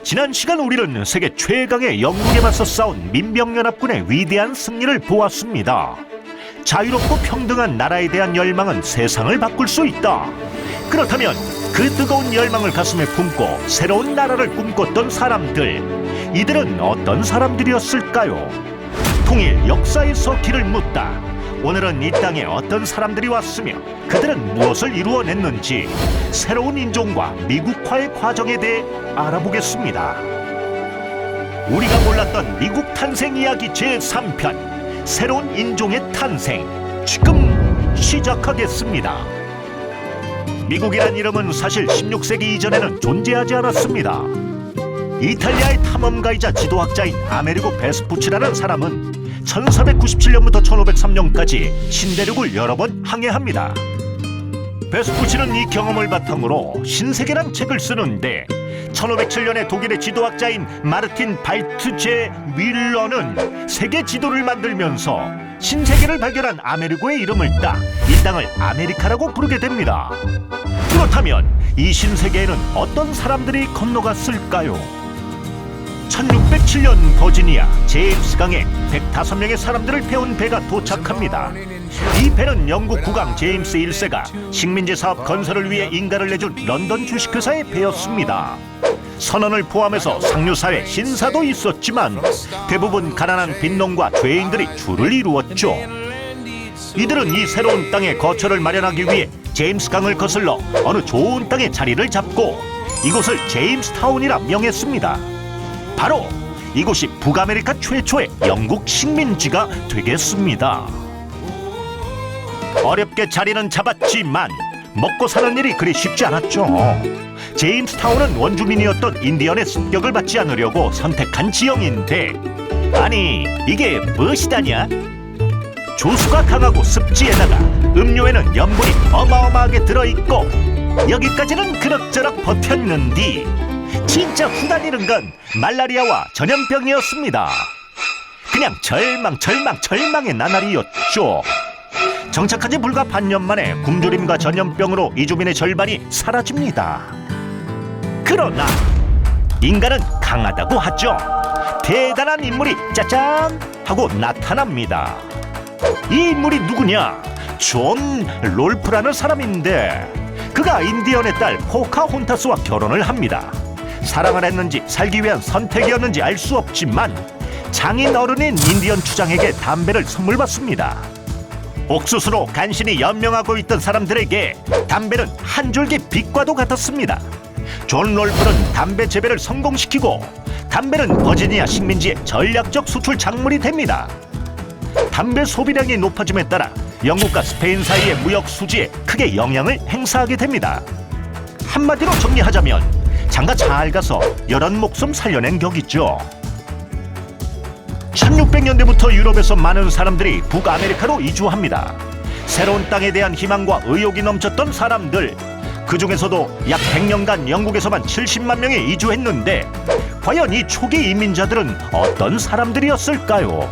지난 시간 우리는 세계 최강의 영국에 맞서 싸운 민병연합군의 위대한 승리를 보았습니다. 자유롭고 평등한 나라에 대한 열망은 세상을 바꿀 수 있다. 그렇다면 그 뜨거운 열망을 가슴에 품고 새로운 나라를 꿈꿨던 사람들, 이들은 어떤 사람들이었을까요? 통일 역사에서 길을 묻다. 오늘은 이 땅에 어떤 사람들이 왔으며 그들은 무엇을 이루어냈는지 새로운 인종과 미국화의 과정에 대해 알아보겠습니다. 우리가 몰랐던 미국 탄생 이야기 제3편, 새로운 인종의 탄생, 지금 시작하겠습니다. 미국이란 이름은 사실 16세기 이전에는 존재하지 않았습니다. 이탈리아의 탐험가이자 지도학자인 아메리고 베스푸치라는 사람은 1497년부터 1503년까지 신대륙을 여러 번 항해합니다. 베스푸치는 이 경험을 바탕으로 신세계란 책을 쓰는데 1507년에 독일의 지도학자인 마르틴 발트제 윌러는 세계 지도를 만들면서 신세계를 발견한 아메리고의 이름을 따 이 땅을 아메리카라고 부르게 됩니다. 그렇다면 이 신세계에는 어떤 사람들이 건너갔을까요? 1607년 버지니아 제임스 강에 105명의 사람들을 태운 배가 도착합니다. 이 배는 영국 국왕 제임스 1세가 식민지 사업 건설을 위해 인가를 내준 런던 주식회사의 배였습니다. 선원을 포함해서 상류사회 신사도 있었지만 대부분 가난한 빈농과 죄인들이 주를 이루었죠. 이들은 이 새로운 땅에 거처를 마련하기 위해 제임스 강을 거슬러 어느 좋은 땅에 자리를 잡고 이곳을 제임스타운이라 명했습니다. 바로 이곳이 북아메리카 최초의 영국 식민지가 되겠습니다. 어렵게 자리는 잡았지만 먹고 사는 일이 그리 쉽지 않았죠. 제임스타운은 원주민이었던 인디언의 습격을 받지 않으려고 선택한 지형인데, 아니 이게 무엇이다냐? 조수가 강하고 습지에다가 음료에는 염분이 어마어마하게 들어있고 여기까지는 그럭저럭 버텼는디 진짜 후달리는 건 말라리아와 전염병이었습니다. 그냥 절망의 나날이었죠. 정착한 지 불과 반년 만에 굶주림과 전염병으로 이주민의 절반이 사라집니다. 그러나 인간은 강하다고 하죠. 대단한 인물이 짜잔 하고 나타납니다. 이 인물이 누구냐? 존 롤프라는 사람인데 그가 인디언의 딸 포카혼타스와 결혼을 합니다. 사랑을 했는지 살기 위한 선택이었는지 알 수 없지만 장인 어른인 인디언 추장에게 담배를 선물 받습니다. 옥수수로 간신히 연명하고 있던 사람들에게 담배는 한 줄기 빛과도 같았습니다. 존 롤프는 담배 재배를 성공시키고 담배는 버지니아 식민지의 전략적 수출 작물이 됩니다. 담배 소비량이 높아짐에 따라 영국과 스페인 사이의 무역 수지에 크게 영향을 행사하게 됩니다. 한마디로 정리하자면 장가 잘 가서 여럿 목숨 살려낸 격이죠. 1600년대부터 유럽에서 많은 사람들이 북아메리카로 이주합니다. 새로운 땅에 대한 희망과 의욕이 넘쳤던 사람들, 그 중에서도 약 100년간 영국에서만 70만 명이 이주했는데 과연 이 초기 이민자들은 어떤 사람들이었을까요?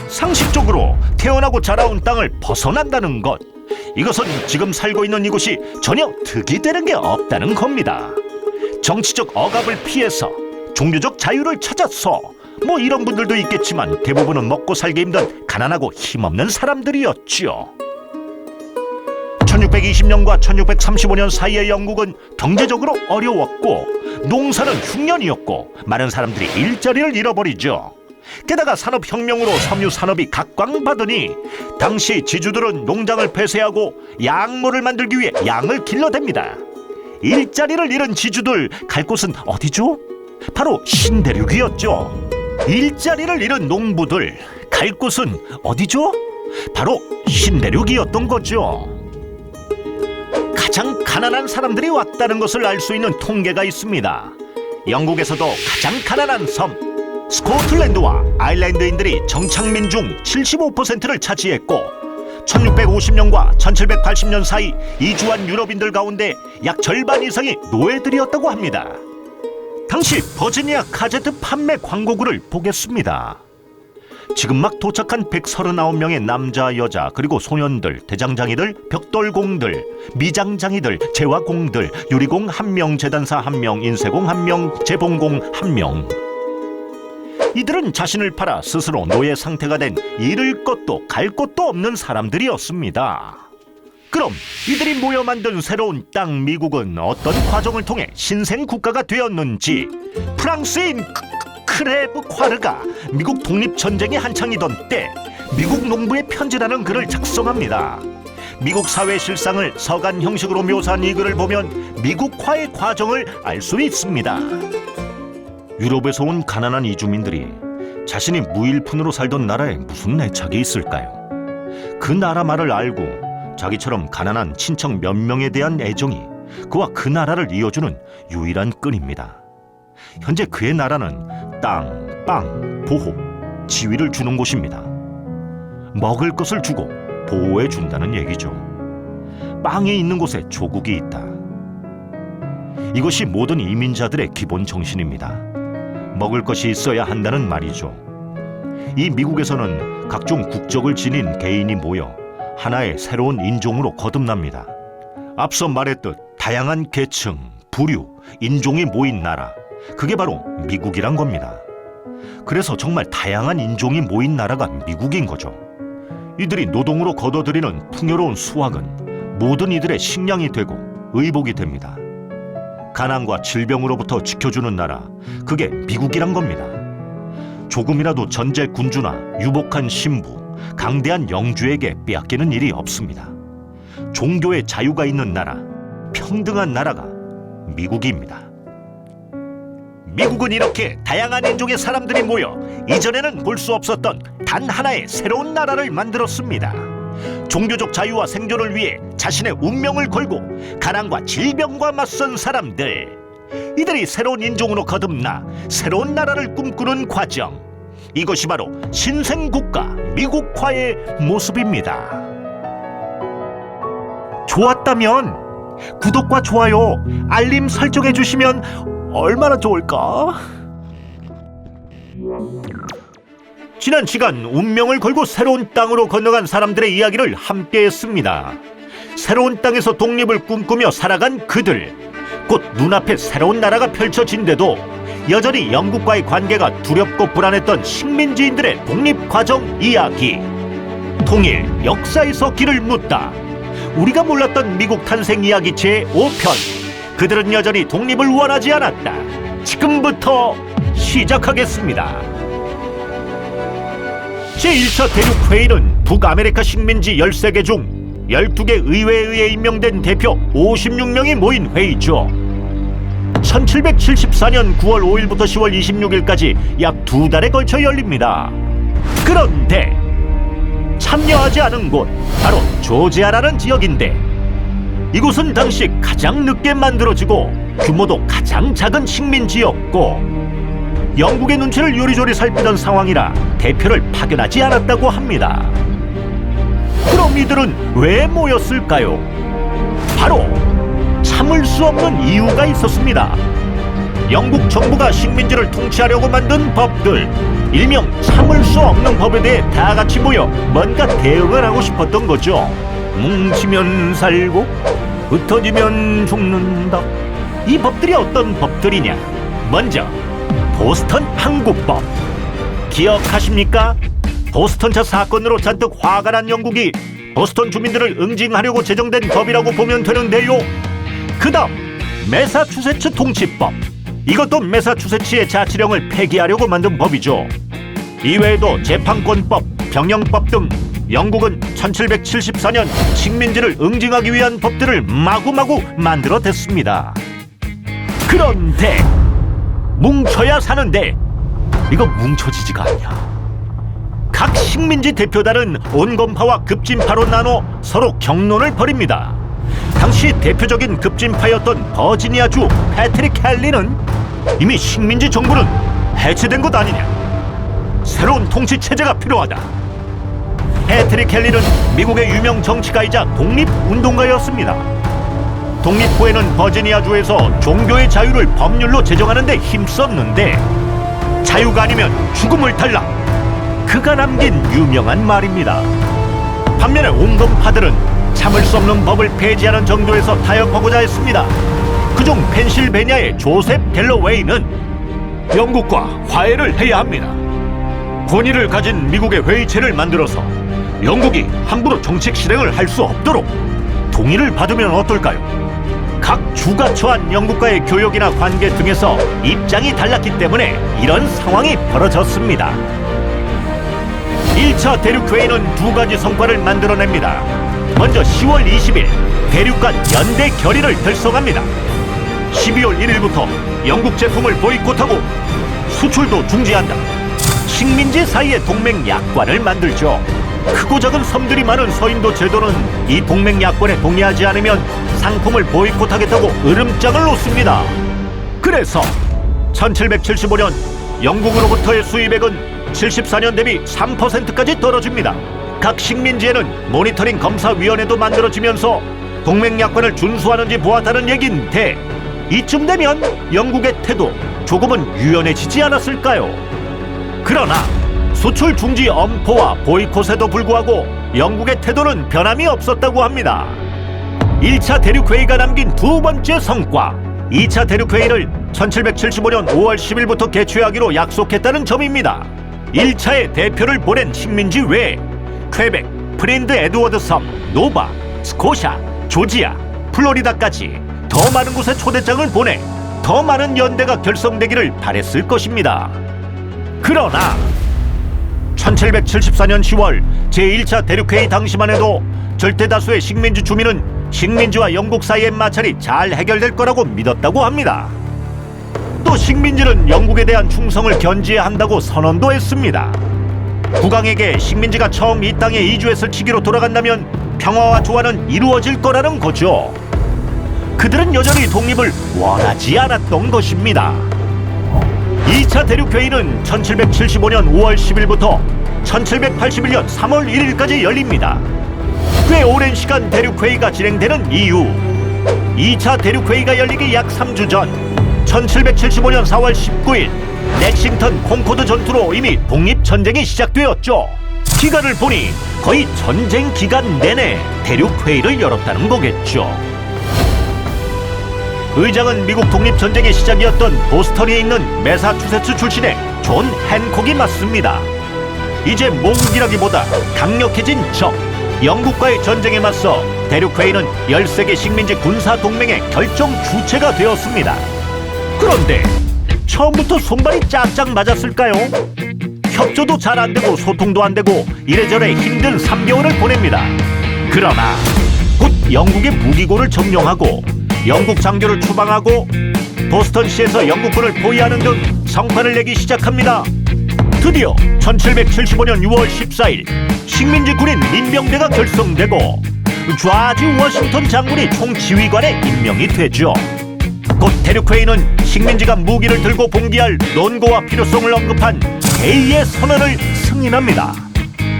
상식적으로 태어나고 자라온 땅을 벗어난다는 것, 이것은 지금 살고 있는 이곳이 전혀 득이 되는 게 없다는 겁니다. 정치적 억압을 피해서 종교적 자유를 찾아서 뭐 이런 분들도 있겠지만 대부분은 먹고 살기 힘든 가난하고 힘없는 사람들이었지요. 1620년과 1635년 사이의 영국은 경제적으로 어려웠고 농사는 흉년이었고 많은 사람들이 일자리를 잃어버리죠. 게다가 산업혁명으로 섬유 산업이 각광받으니 당시 지주들은 농장을 폐쇄하고 약물을 만들기 위해 양을 길러댑니다. 일자리를 잃은 지주들 갈 곳은 어디죠? 바로 신대륙이었죠. 일자리를 잃은 농부들 갈 곳은 어디죠? 바로 신대륙이었던 거죠. 가장 가난한 사람들이 왔다는 것을 알 수 있는 통계가 있습니다. 영국에서도 가장 가난한 섬 스코틀랜드와 아일랜드인들이 정착민 중 75%를 차지했고 1650년과 1780년 사이 이주한 유럽인들 가운데 약 절반 이상이 노예들이었다고 합니다. 당시 버지니아 카제트 판매 광고글을 보겠습니다. 지금 막 도착한 139명의 남자, 여자, 그리고 소년들, 대장장이들, 벽돌공들, 미장장이들, 제화공들, 유리공 1명, 재단사 1명, 인쇄공 1명, 재봉공 1명. 이들은 자신을 팔아 스스로 노예 상태가 된 잃을 것도 갈 것도 없는 사람들이었습니다. 그럼 이들이 모여 만든 새로운 땅 미국은 어떤 과정을 통해 신생 국가가 되었는지 프랑스인 크레브 콰르가 미국 독립전쟁이 한창이던 때 미국 농부의 편지라는 글을 작성합니다. 미국 사회 실상을 서간 형식으로 묘사한 이 글을 보면 미국화의 과정을 알 수 있습니다. 유럽에서 온 가난한 이주민들이 자신이 무일푼으로 살던 나라에 무슨 애착이 있을까요? 그 나라 말을 알고 자기처럼 가난한 친척 몇 명에 대한 애정이 그와 그 나라를 이어주는 유일한 끈입니다. 현재 그의 나라는 땅, 빵, 보호, 지위를 주는 곳입니다. 먹을 것을 주고 보호해 준다는 얘기죠. 빵이 있는 곳에 조국이 있다. 이것이 모든 이민자들의 기본 정신입니다. 먹을 것이 있어야 한다는 말이죠. 이 미국에서는 각종 국적을 지닌 개인이 모여 하나의 새로운 인종으로 거듭납니다. 앞서 말했듯 다양한 계층, 부류, 인종이 모인 나라, 그게 바로 미국이란 겁니다. 그래서 정말 다양한 인종이 모인 나라가 미국인 거죠. 이들이 노동으로 거둬들이는 풍요로운 수확은 모든 이들의 식량이 되고 의복이 됩니다. 가난과 질병으로부터 지켜주는 나라, 그게 미국이란 겁니다. 조금이라도 전제 군주나 유복한 신부, 강대한 영주에게 빼앗기는 일이 없습니다. 종교의 자유가 있는 나라, 평등한 나라가 미국입니다. 미국은 이렇게 다양한 인종의 사람들이 모여 이전에는 볼 수 없었던 단 하나의 새로운 나라를 만들었습니다. 종교적 자유와 생존을 위해 자신의 운명을 걸고 가난과 질병과 맞선 사람들, 이들이 새로운 인종으로 거듭나 새로운 나라를 꿈꾸는 과정, 이것이 바로 신생국가 미국화의 모습입니다. 좋았다면 구독과 좋아요, 알림 설정해 주시면 얼마나 좋을까? 지난 시간 운명을 걸고 새로운 땅으로 건너간 사람들의 이야기를 함께 했습니다. 새로운 땅에서 독립을 꿈꾸며 살아간 그들, 곧 눈앞에 새로운 나라가 펼쳐진데도 여전히 영국과의 관계가 두렵고 불안했던 식민지인들의 독립 과정 이야기, 통일 역사에서 길을 묻다, 우리가 몰랐던 미국 탄생 이야기 제5편, 그들은 여전히 독립을 원하지 않았다. 지금부터 시작하겠습니다. 제1차 대륙회의는 북아메리카 식민지 13개 중 12개 의회에 의해 임명된 대표 56명이 모인 회의죠. 1774년 9월 5일부터 10월 26일까지 약 2달에 걸쳐 열립니다. 그런데 참여하지 않은 곳, 바로 조지아라는 지역인데, 이곳은 당시 가장 늦게 만들어지고 규모도 가장 작은 식민지였고 영국의 눈치를 요리조리 살피던 상황이라 대표를 파견하지 않았다고 합니다. 그럼 이들은 왜 모였을까요? 바로 참을 수 없는 이유가 있었습니다. 영국 정부가 식민지를 통치하려고 만든 법들, 일명 참을 수 없는 법에 대해 다 같이 모여 뭔가 대응을 하고 싶었던 거죠. 뭉치면 살고 흩어지면 죽는다. 이 법들이 어떤 법들이냐? 먼저 보스턴 항구법, 기억하십니까? 보스턴차 사건으로 잔뜩 화가 난 영국이 보스턴 주민들을 응징하려고 제정된 법이라고 보면 되는데요. 그 다음 매사추세츠 통치법, 이것도 매사추세츠의 자치령을 폐기하려고 만든 법이죠. 이외에도 재판권법, 병영법 등 영국은 1774년 식민지를 응징하기 위한 법들을 마구마구 만들어댔습니다. 그런데 뭉쳐야 사는데 이거 뭉쳐지지가 않냐. 각 식민지 대표단은 온건파와 급진파로 나눠 서로 경론을 벌입니다. 당시 대표적인 급진파였던 버지니아주 패트릭 켈리는 이미 식민지 정부는 해체된 것 아니냐, 새로운 통치 체제가 필요하다. 패트릭 켈리는 미국의 유명 정치가이자 독립운동가였습니다. 독립 후에는 버지니아주에서 종교의 자유를 법률로 제정하는 데 힘썼는데 자유가 아니면 죽음을 달라, 그가 남긴 유명한 말입니다. 반면에 운동파들은 참을 수 없는 법을 폐지하는 정도에서 타협하고자 했습니다. 그중 펜실베니아의 조셉 갤러웨이는 영국과 화해를 해야 합니다. 권위를 가진 미국의 회의체를 만들어서 영국이 함부로 정책 실행을 할 수 없도록 동의를 받으면 어떨까요? 각 주가 처한 영국과의 교역이나 관계 등에서 입장이 달랐기 때문에 이런 상황이 벌어졌습니다. 1차 대륙회의는 두 가지 성과를 만들어냅니다. 먼저 10월 20일 대륙 간 연대 결의를 결성합니다. 12월 1일부터 영국 제품을 보이콧하고 수출도 중지한다. 식민지 사이의 동맹 약관을 만들죠. 크고 작은 섬들이 많은 서인도 제도는 이 동맹 약관에 동의하지 않으면 상품을 보이콧하겠다고 으름장을 놓습니다. 그래서 1775년 영국으로부터의 수입액은 74년 대비 3%까지 떨어집니다. 각 식민지에는 모니터링 검사위원회도 만들어지면서 동맹 약관을 준수하는지 보았다는 얘긴데, 이쯤 되면 영국의 태도 조금은 유연해지지 않았을까요? 그러나 수출 중지 엄포와 보이콧에도 불구하고 영국의 태도는 변함이 없었다고 합니다. 1차 대륙회의가 남긴 두 번째 성과, 2차 대륙회의를 1775년 5월 10일부터 개최하기로 약속했다는 점입니다. 1차에 대표를 보낸 식민지 외에 퀘벡, 프린드 에드워드 섬, 노바, 스코샤, 조지아, 플로리다까지 더 많은 곳에 초대장을 보내 더 많은 연대가 결성되기를 바랬을 것입니다. 그러나 1774년 10월 제1차 대륙회의 당시만 해도 절대다수의 식민지 주민은 식민지와 영국 사이의 마찰이 잘 해결될 거라고 믿었다고 합니다. 또 식민지는 영국에 대한 충성을 견지해야 한다고 선언도 했습니다. 국왕에게 식민지가 처음 이 땅에 이주했을 시기로 돌아간다면 평화와 조화는 이루어질 거라는 거죠. 그들은 여전히 독립을 원하지 않았던 것입니다. 2차 대륙회의는 1775년 5월 10일부터 1781년 3월 1일까지 열립니다. 꽤 오랜 시간 대륙회의가 진행되는 이유, 2차 대륙회의가 열리기 약 3주 전 1775년 4월 19일 렉싱턴 콩코드 전투로 이미 독립전쟁이 시작되었죠. 기간을 보니 거의 전쟁 기간 내내 대륙회의를 열었다는 거겠죠. 의장은 미국 독립전쟁의 시작이었던 보스턴에 있는 매사추세츠 출신의 존 핸콕이 맡습니다. 이제 모국이라기보다 강력해진 적, 영국과의 전쟁에 맞서 대륙회의는 13개 식민지 군사동맹의 결정 주체가 되었습니다. 그런데 처음부터 손발이 짝짝 맞았을까요? 협조도 잘 안되고 소통도 안되고 이래저래 힘든 3개월을 보냅니다. 그러나 곧 영국의 무기고를 점령하고 영국 장교를 추방하고 보스턴시에서 영국군을 포위하는 등 성과를 내기 시작합니다. 드디어 1775년 6월 14일 식민지 군인 민병대가 결성되고 좌지 워싱턴 장군이 총지휘관에 임명이 되죠. 곧 대륙회의는 식민지가 무기를 들고 봉기할 논거와 필요성을 언급한 개의의 선언을 승인합니다.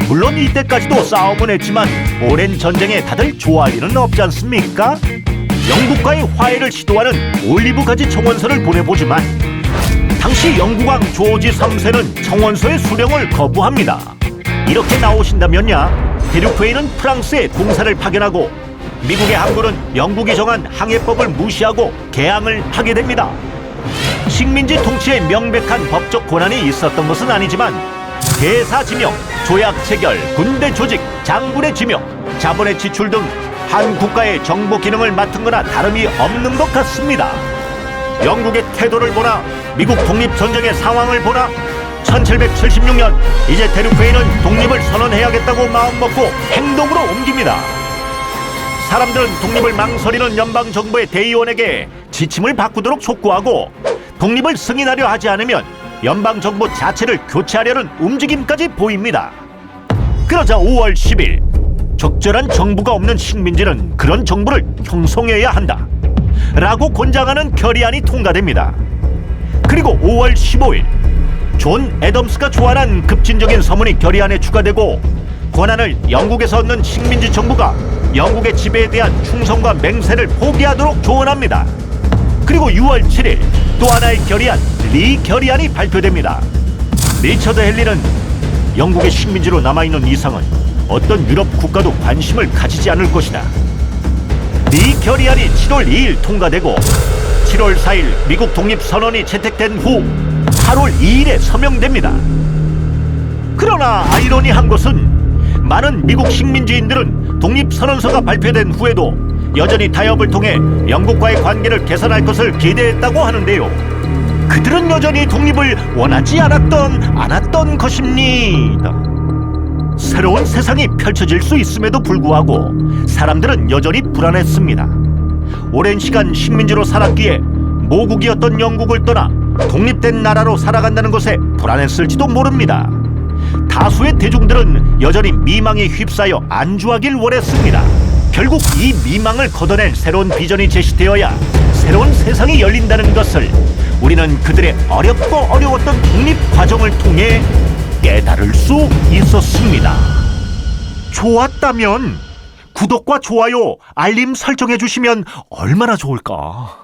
물론 이때까지도 싸움은 했지만 오랜 전쟁에 다들 좋아할 일은 없지 않습니까? 영국과의 화해를 시도하는 올리브 가지 청원서를 보내보지만 당시 영국왕 조지 3세는 청원서의 수령을 거부합니다. 이렇게 나오신다면야 대륙회의는 프랑스에 공사를 파견하고 미국의 항구는 영국이 정한 항해법을 무시하고 개항을 하게 됩니다. 식민지 통치에 명백한 법적 권한이 있었던 것은 아니지만 대사 지명, 조약 체결, 군대 조직, 장군의 지명, 자본의 지출 등 한 국가의 정보 기능을 맡은 거나 다름이 없는 것 같습니다. 영국의 태도를 보나 미국 독립전쟁의 상황을 보나 1776년 이제 대륙회의는 독립을 선언해야겠다고 마음먹고 행동으로 옮깁니다. 사람들은 독립을 망설이는 연방정부의 대의원에게 지침을 바꾸도록 촉구하고 독립을 승인하려 하지 않으면 연방정부 자체를 교체하려는 움직임까지 보입니다. 그러자 5월 10일 적절한 정부가 없는 식민지는 그런 정부를 형성해야 한다 라고 권장하는 결의안이 통과됩니다. 그리고 5월 15일 존 애덤스가 초안한 급진적인 서문이 결의안에 추가되고 권한을 영국에서 얻는 식민지 정부가 영국의 지배에 대한 충성과 맹세를 포기하도록 조언합니다. 그리고 6월 7일 또 하나의 결의안, 리 결의안이 발표됩니다. 리처드 헨리는 영국의 식민지로 남아있는 이상은 어떤 유럽 국가도 관심을 가지지 않을 것이다. 미 결의안이 7월 2일 통과되고 7월 4일 미국 독립선언이 채택된 후 8월 2일에 서명됩니다. 그러나 아이러니한 것은 많은 미국 식민지인들은 독립선언서가 발표된 후에도 여전히 타협을 통해 영국과의 관계를 개선할 것을 기대했다고 하는데요. 그들은 여전히 독립을 원하지 않았던 것입니다. 새로운 세상이 펼쳐질 수 있음에도 불구하고 사람들은 여전히 불안했습니다. 오랜 시간 식민지로 살았기에 모국이었던 영국을 떠나 독립된 나라로 살아간다는 것에 불안했을지도 모릅니다. 다수의 대중들은 여전히 미망에 휩싸여 안주하길 원했습니다. 결국 이 미망을 걷어낼 새로운 비전이 제시되어야 새로운 세상이 열린다는 것을 우리는 그들의 어렵고 어려웠던 독립 과정을 통해 깨달을 수 있었습니다. 좋았다면 구독과 좋아요, 알림 설정해 주시면 얼마나 좋을까?